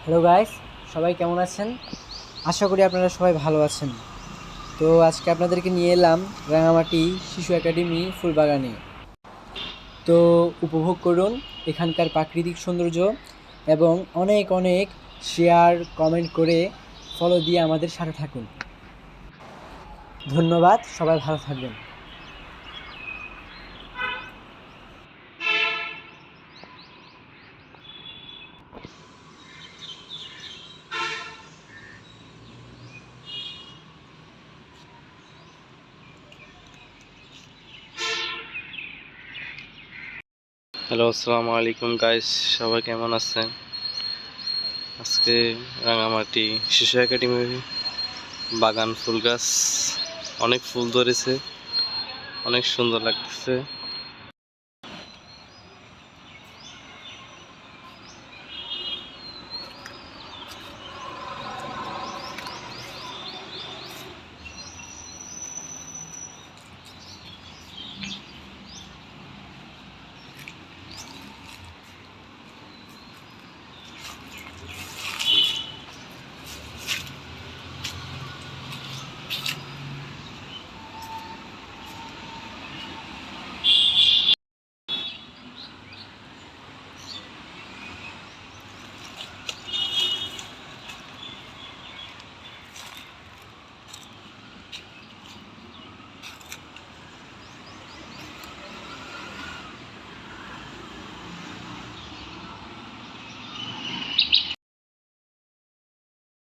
Hello guys, সবাই কেমন আছেন? আশা করি আপনারা সবাই ভালো আছেন। তো আজকে আপনাদেরকে নিয়ে এলাম রাঙামাটি শিশু একাডেমি ফুলবাগানে। তো উপভোগ করুন এখানকার প্রাকৃতিক সৌন্দর্য এবং অনেক অনেক শেয়ার কমেন্ট করে ফলো দিয়ে আমাদের সাথে থাকুন। ধন্যবাদ, সবাই ভালো থাকবেন। হ্যালো, আসসালামু আলাইকুম গাইস, সবাই কেমন আছেন? আজকে রাঙামাটি শিশু একাডেমি বাগান ফুল গাছ অনেক ফুল ধরেছে, অনেক সুন্দর লাগতেছে।